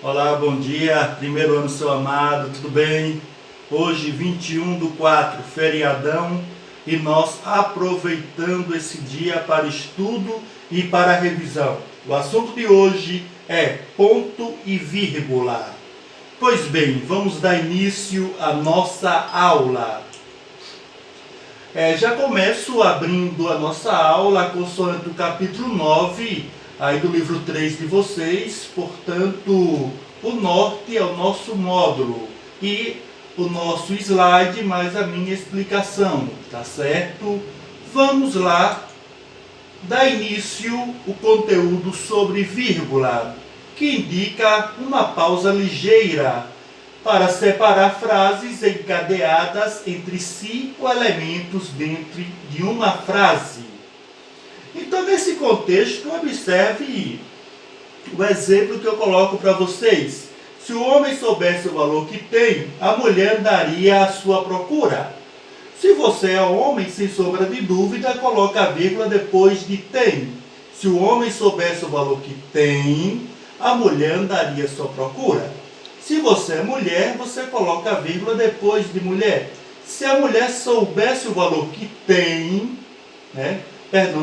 Olá, bom dia. Primeiro ano, seu amado, tudo bem? Hoje, 21/4, feriadão, e nós aproveitando esse dia para estudo e para revisão. O assunto de hoje é ponto e vírgula. Pois bem, vamos dar início à nossa aula. Já começo abrindo a nossa aula consoante o capítulo 9, aí do livro 3 de vocês, portanto, o norte é o nosso módulo e o nosso slide mais a minha explicação, tá certo? Vamos lá dar início o conteúdo sobre vírgula, que indica uma pausa ligeira para separar frases encadeadas entre si ou elementos dentro de uma frase. Então, nesse contexto, observe o exemplo que eu coloco para vocês. Se o homem soubesse o valor que tem, a mulher daria à sua procura. Se você é homem, sem sombra de dúvida, coloca a vírgula depois de tem. Se o homem soubesse o valor que tem, a mulher daria à sua procura. Se você é mulher, você coloca a vírgula depois de mulher. Se a mulher soubesse o valor que tem,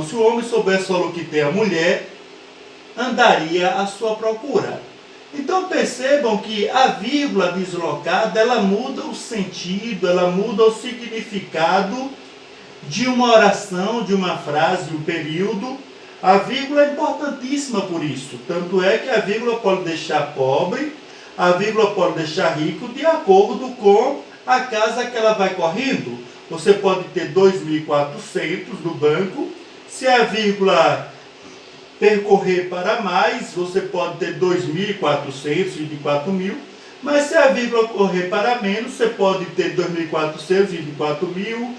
se o homem soubesse o valor que tem, a mulher andaria à sua procura. Então percebam que a vírgula deslocada, ela muda o sentido, ela muda o significado de uma oração, de uma frase, um período. A vírgula é importantíssima por isso. Tanto é que a vírgula pode deixar pobre, a vírgula pode deixar rico, de acordo com a casa que ela vai correndo. Você pode ter 2.400 no banco. Se a vírgula percorrer para mais, você pode ter 2.400, 24.000. Mas se a vírgula correr para menos, você pode ter 2.400, 24.000.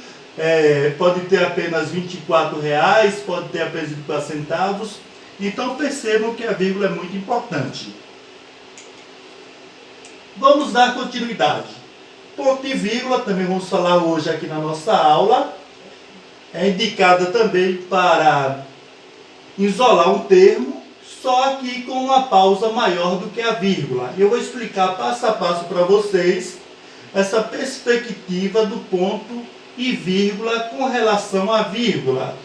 Pode ter apenas R$24, pode ter apenas 24 centavos. Então percebam que a vírgula é muito importante. Vamos dar continuidade. Ponto e vírgula, também vamos falar hoje aqui na nossa aula, é indicada também para isolar um termo, só que com uma pausa maior do que a vírgula. Eu vou explicar passo a passo para vocês essa perspectiva do ponto e vírgula com relação à vírgula.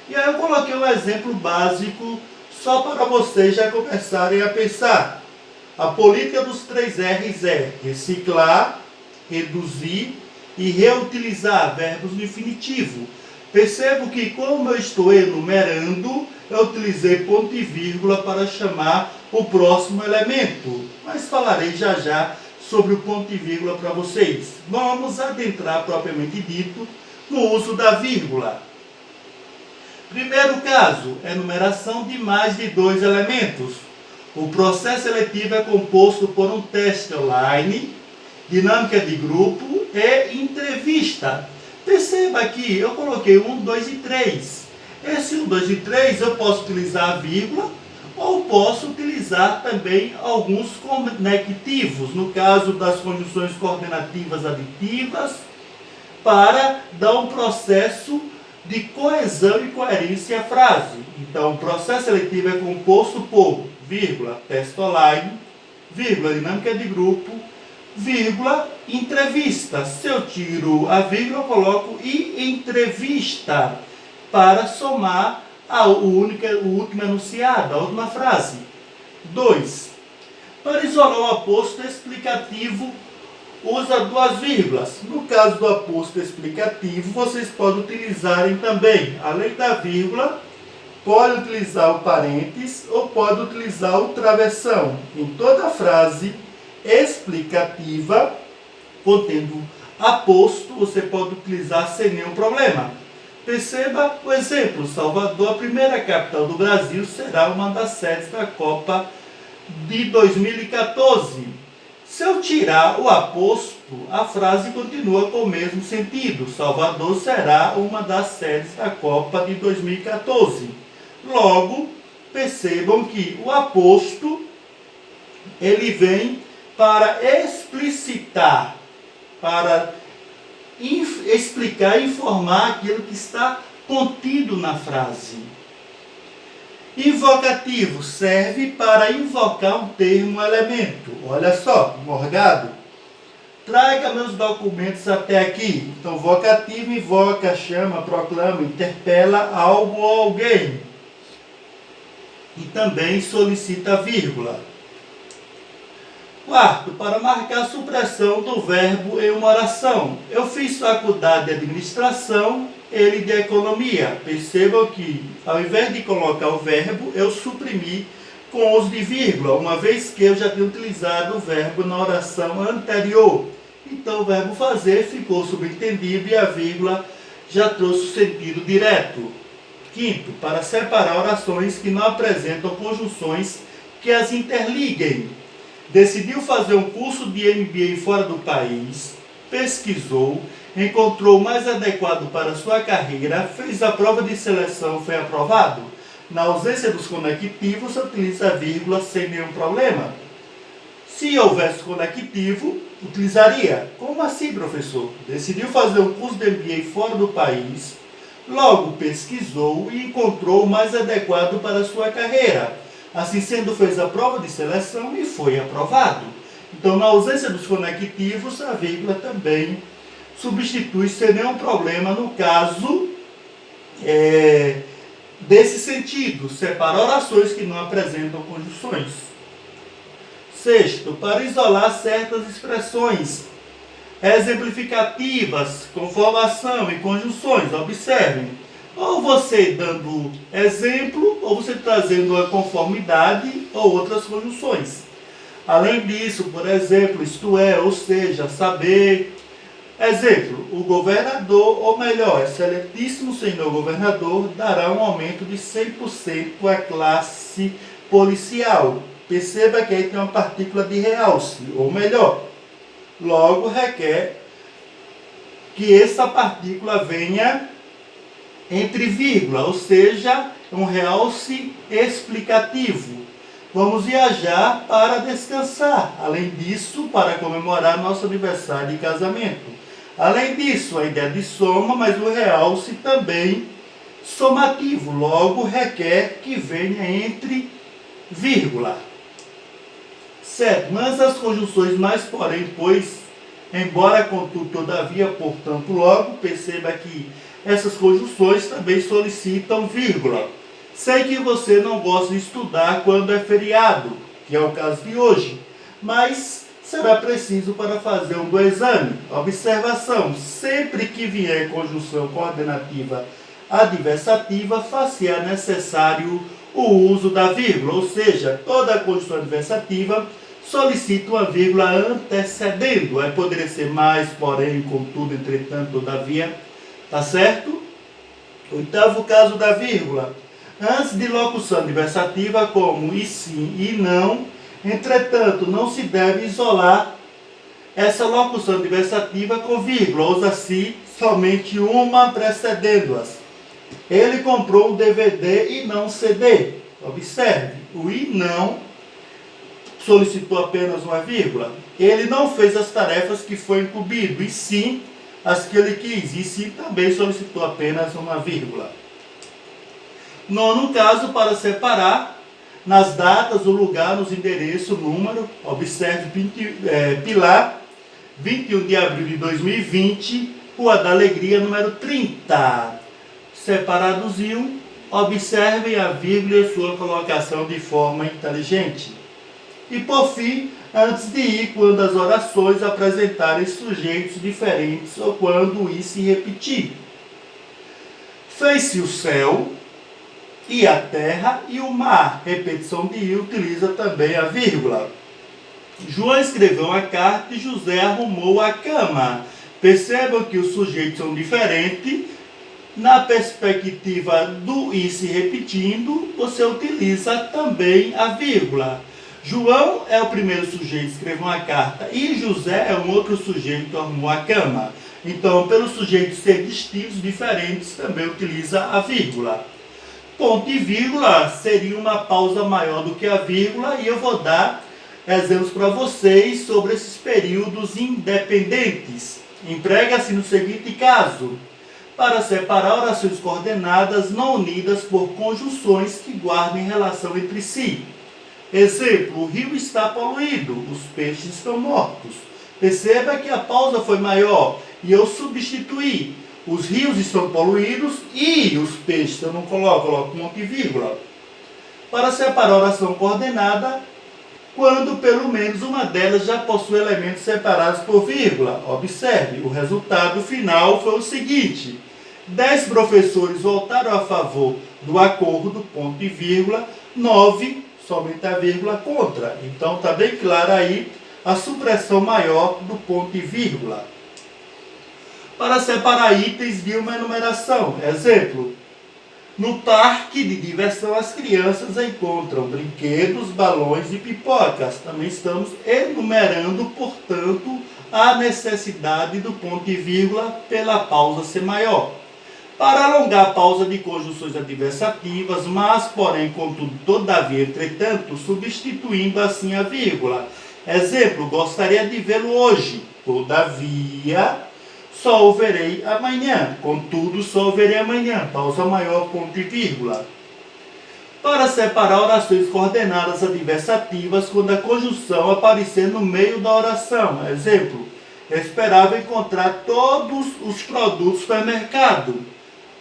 E aí eu coloquei um exemplo básico só para vocês já começarem a pensar. A política dos 3 R's é reciclar, reduzir e reutilizar, verbos no infinitivo. Percebo que, como eu estou enumerando, eu utilizei ponto e vírgula para chamar o próximo elemento. Mas falarei já já sobre o ponto e vírgula para vocês. Vamos adentrar propriamente dito no uso da vírgula. Primeiro caso, enumeração de mais de 2 elementos. O processo seletivo é composto por um teste online, dinâmica de grupo e entrevista. Perceba que eu coloquei 1, 2 e 3. Esse 1, 2 e 3 eu posso utilizar a vírgula ou posso utilizar também alguns conectivos, no caso das conjunções coordenativas aditivas, para dar um processo de coesão e coerência à frase. Então, o processo seletivo é composto por vírgula, teste online, vírgula, dinâmica de grupo, vírgula, entrevista. Se eu tiro a vírgula, eu coloco e entrevista para somar o último enunciado, a última frase. 2. Para isolar o aposto explicativo, usa 2 vírgulas. No caso do aposto explicativo, vocês podem utilizarem também, além da vírgula, pode utilizar o parênteses ou pode utilizar o travessão. Em toda frase explicativa, contendo aposto, você pode utilizar sem nenhum problema. Perceba o exemplo. Salvador, a primeira capital do Brasil, será uma das sedes da Copa de 2014. Se eu tirar o aposto, a frase continua com o mesmo sentido. Salvador será uma das sedes da Copa de 2014. Logo, percebam que o aposto, ele vem para explicitar, para explicar e informar aquilo que está contido na frase. Invocativo serve para invocar um termo, um elemento. Olha só, Morgado, traga meus documentos até aqui. Então, vocativo invoca, chama, proclama, interpela algo ou alguém. E também solicita vírgula. Quarto, para marcar a supressão do verbo em uma oração. Eu fiz faculdade de administração, ele de economia. Percebam que, ao invés de colocar o verbo, eu suprimi com o uso de vírgula, uma vez que eu já tinha utilizado o verbo na oração anterior. Então, o verbo fazer ficou subentendido e a vírgula já trouxe o sentido direto. Quinto, para separar orações que não apresentam conjunções que as interliguem. Decidiu fazer um curso de MBA fora do país, pesquisou, encontrou o mais adequado para sua carreira, fez a prova de seleção, foi aprovado. Na ausência dos conectivos, utiliza a vírgula sem nenhum problema. Se houvesse conectivo, utilizaria. Como assim, professor? Decidiu fazer um curso de MBA fora do país, logo pesquisou e encontrou o mais adequado para sua carreira. Assim sendo, fez a prova de seleção e foi aprovado. Então, na ausência dos conectivos, a vírgula também substitui sem nenhum problema no caso desse sentido. Separa orações que não apresentam conjunções. Sexto, para isolar certas expressões exemplificativas, conformação e conjunções. Observem. Ou você dando exemplo, ou você trazendo uma conformidade ou outras conjunções. Além disso, por exemplo, isto é, ou seja, saber. Exemplo, o governador, ou melhor, excelentíssimo senhor governador, dará um aumento de 100% à classe policial. Perceba que aí tem uma partícula de realce, ou melhor, logo requer que essa partícula venha entre vírgula, ou seja, um realce explicativo. Vamos viajar para descansar. Além disso, para comemorar nosso aniversário de casamento. Além disso, a ideia de soma, mas o realce também somativo. Logo, requer que venha entre vírgula. Certo, mas as conjunções mais porém, pois, embora, contudo, todavia, portanto, logo, perceba que essas conjunções também solicitam vírgula. Sei que você não gosta de estudar quando é feriado, que é o caso de hoje, mas será preciso para fazer um bom exame. Observação, sempre que vier conjunção coordenativa adversativa, far-se-á necessário o uso da vírgula, ou seja, toda conjunção adversativa solicita uma vírgula antecedendo. Aí poderia ser mais, porém, contudo, entretanto, todavia. Tá certo? Oitavo caso da vírgula. Antes de locução adversativa como e sim e não, entretanto, não se deve isolar essa locução adversativa com vírgula. Usa-se somente uma precedendo-as. Ele comprou um DVD e não CD. Observe, o e não solicitou apenas uma vírgula. Ele não fez as tarefas que foi incumbido, e sim as que ele quis, e sim também solicitou apenas uma vírgula. Nono caso, para separar nas datas, o lugar, nos endereços, o número. Observe Pilar, 21 de abril de 2020, Rua da Alegria, número 30. Separados em um, observem a vírgula e sua colocação de forma inteligente. E por fim, antes de ir, quando as orações apresentarem sujeitos diferentes ou quando o i se repetir. Fez-se o céu e a terra e o mar. Repetição de i utiliza também a vírgula. João escreveu a carta e José arrumou a cama. Percebam que os sujeitos são diferentes. Na perspectiva do i se repetindo, você utiliza também a vírgula. João é o primeiro sujeito que escreveu uma carta e José é um outro sujeito que arrumou a cama. Então, pelos sujeitos serem distintos, diferentes, também utiliza a vírgula. Ponto e vírgula seria uma pausa maior do que a vírgula e eu vou dar exemplos para vocês sobre esses períodos independentes. Emprega-se no seguinte caso. para separar orações coordenadas não unidas por conjunções que guardem relação entre si. Exemplo, o rio está poluído, os peixes estão mortos. Perceba que a pausa foi maior e eu substituí. Os rios estão poluídos e os peixes, eu não coloco ponto e vírgula. Para separar a oração coordenada, quando pelo menos uma delas já possui elementos separados por vírgula. Observe, o resultado final foi o seguinte: 10 professores votaram a favor do acordo, ponto e vírgula, 9, somente a vírgula, contra. Então está bem clara aí a supressão maior do ponto e vírgula. Para separar itens de uma enumeração. Exemplo, no parque de diversão as crianças encontram brinquedos, balões e pipocas. Também estamos enumerando, portanto, a necessidade do ponto e vírgula pela pausa ser maior. Para alongar a pausa de conjunções adversativas, mas, porém, contudo, todavia, entretanto, substituindo assim a vírgula. Exemplo, gostaria de vê-lo hoje, todavia, só o verei amanhã. Contudo, só o verei amanhã. Pausa maior, ponto e vírgula. Para separar orações coordenadas adversativas quando a conjunção aparecer no meio da oração. Exemplo, esperava encontrar todos os produtos do supermercado.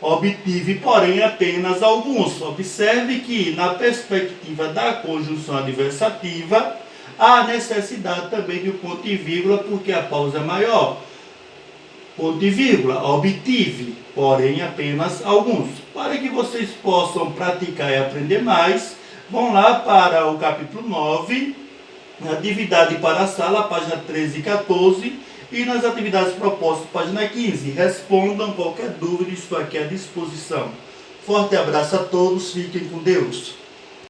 Obtive, porém, apenas alguns. Observe que, na perspectiva da conjunção adversativa, há necessidade também de um ponto e vírgula, porque a pausa é maior. Ponto e vírgula, obtive, porém apenas alguns. Para que vocês possam praticar e aprender mais, vão lá para o capítulo 9, atividade para a sala, página 13 e 14, e nas atividades propostas, página 15. Respondam qualquer dúvida, estou aqui à disposição. Forte abraço a todos, fiquem com Deus.